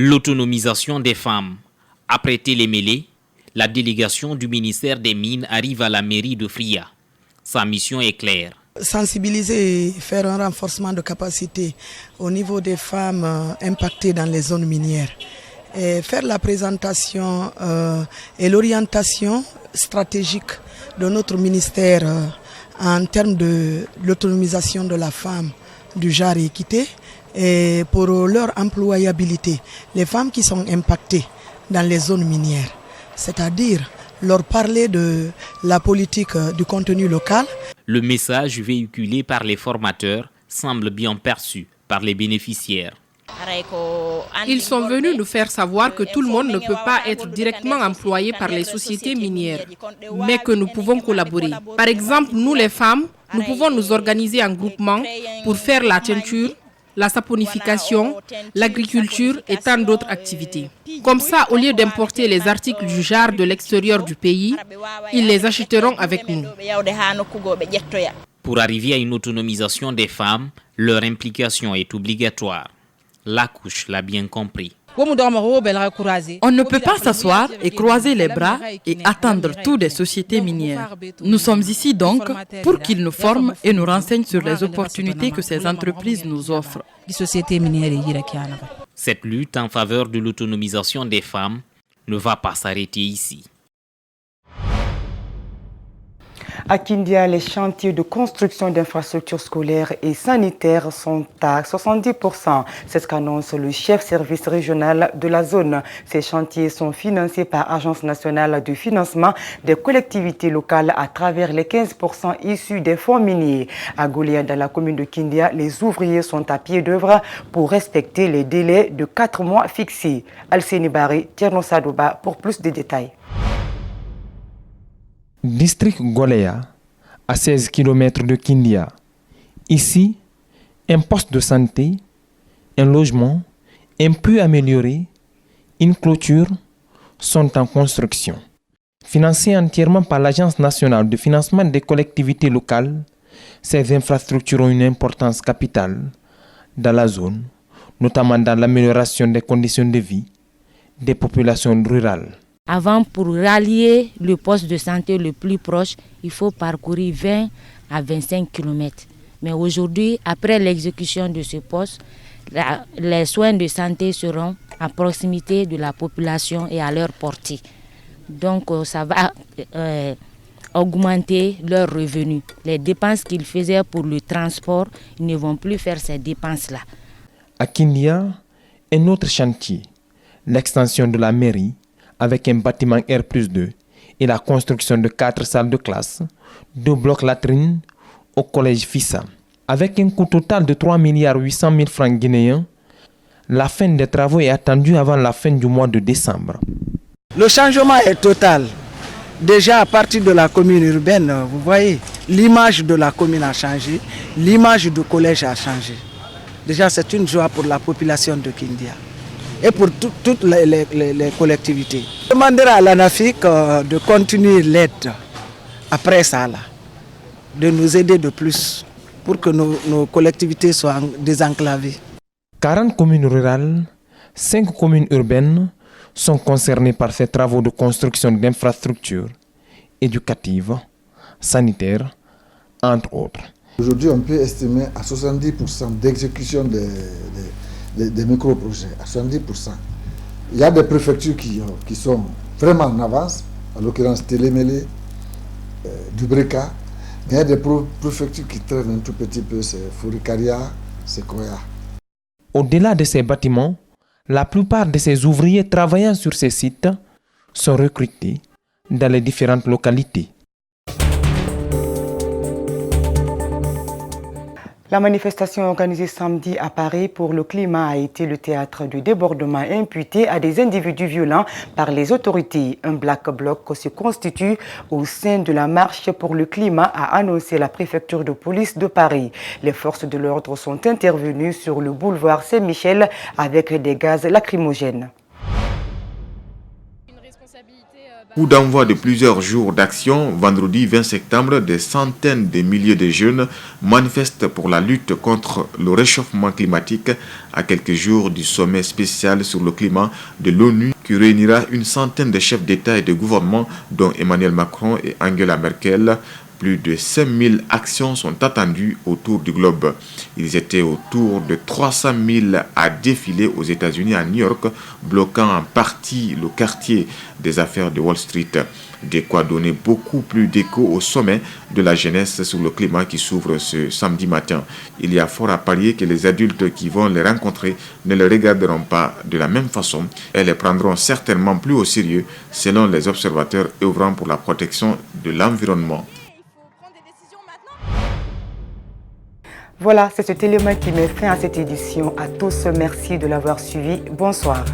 L'autonomisation des femmes. Après Télémélé, la délégation du ministère des Mines arrive à la mairie de Fria. Sa mission est claire. Sensibiliser et faire un renforcement de capacité au niveau des femmes impactées dans les zones minières. Et faire la présentation et l'orientation stratégique de notre ministère en termes de l'autonomisation de la femme, du genre et équité, et pour leur employabilité, les femmes qui sont impactées dans les zones minières, c'est-à-dire leur parler de la politique du contenu local. Le message véhiculé par les formateurs semble bien perçu par les bénéficiaires. Ils sont venus nous faire savoir que tout le monde ne peut pas être directement employé par les sociétés minières, mais que nous pouvons collaborer. Par exemple, nous les femmes, nous pouvons nous organiser en groupement pour faire la teinture, la saponification, l'agriculture et tant d'autres activités. Comme ça, au lieu d'importer les articles du genre de l'extérieur du pays, ils les achèteront avec nous. Pour arriver à une autonomisation des femmes, leur implication est obligatoire. La couche l'a bien compris. On ne peut pas s'asseoir et croiser les bras et attendre tout des sociétés minières. Nous sommes ici donc pour qu'ils nous forment et nous renseignent sur les opportunités que ces entreprises nous offrent. Cette lutte en faveur de l'autonomisation des femmes ne va pas s'arrêter ici. À Kindia, les chantiers de construction d'infrastructures scolaires et sanitaires sont à 70%. C'est ce qu'annonce le chef service régional de la zone. Ces chantiers sont financés par l'Agence nationale de financement des collectivités locales à travers les 15% issus des fonds miniers. À Goulia, dans la commune de Kindia, les ouvriers sont à pied d'œuvre pour respecter les délais de 4 mois fixés. Alceni Bari, Tierno Sadouba pour plus de détails. District Golea, à 16 km de Kindia. Ici, un poste de santé, un logement, un puits amélioré, une clôture sont en construction. Financées entièrement par l'Agence nationale de financement des collectivités locales, ces infrastructures ont une importance capitale dans la zone, notamment dans l'amélioration des conditions de vie des populations rurales. Avant, pour rallier le poste de santé le plus proche, il faut parcourir 20 à 25 km. Mais aujourd'hui, après l'exécution de ce poste, les soins de santé seront à proximité de la population et à leur portée. Donc, ça va augmenter leurs revenus. Les dépenses qu'ils faisaient pour le transport, ils ne vont plus faire ces dépenses-là. À Kindia, un autre chantier, l'extension de la mairie, avec un bâtiment R+2 et la construction de 4 salles de classe, 2 blocs latrines au collège Fissa. Avec un coût total de 3,8 milliards francs guinéens, la fin des travaux est attendue avant la fin du mois de décembre. Le changement est total. Déjà à partir de la commune urbaine, vous voyez, l'image de la commune a changé, l'image du collège a changé. Déjà c'est une joie pour la population de Kindia et pour toutes les collectivités. Je demanderai à l'ANAFIC de continuer l'aide après ça, là, de nous aider de plus pour que nos collectivités soient désenclavées. 40 communes rurales, 5 communes urbaines sont concernées par ces travaux de construction d'infrastructures éducatives, sanitaires, entre autres. Aujourd'hui, on peut estimer à 70% d'exécution des micro-projets, à 70%. Il y a des préfectures qui sont vraiment en avance, en l'occurrence Télémélé, Dubreka. Il y a des préfectures qui traînent un tout petit peu, c'est Fourikaria, c'est Koya. Au-delà de ces bâtiments, la plupart de ces ouvriers travaillant sur ces sites sont recrutés dans les différentes localités. La manifestation organisée samedi à Paris pour le climat a été le théâtre de débordements imputés à des individus violents par les autorités. Un black bloc se constitue au sein de la marche pour le climat, a annoncé la préfecture de police de Paris. Les forces de l'ordre sont intervenues sur le boulevard Saint-Michel avec des gaz lacrymogènes. Coup d'envoi de plusieurs jours d'action, vendredi 20 septembre, des centaines de milliers de jeunes manifestent pour la lutte contre le réchauffement climatique à quelques jours du sommet spécial sur le climat de l'ONU qui réunira une centaine de chefs d'État et de gouvernement dont Emmanuel Macron et Angela Merkel. Plus de 5000 actions sont attendues autour du globe. Ils étaient autour de 300 000 à défiler aux États-Unis à New York, bloquant en partie le quartier des affaires de Wall Street. De quoi donner beaucoup plus d'écho au sommet de la jeunesse sur le climat qui s'ouvre ce samedi matin. Il y a fort à parier que les adultes qui vont les rencontrer ne les regarderont pas de la même façon et les prendront certainement plus au sérieux selon les observateurs œuvrant pour la protection de l'environnement. Voilà, c'est cet élément qui met fin à cette édition. À tous, merci de l'avoir suivi. Bonsoir.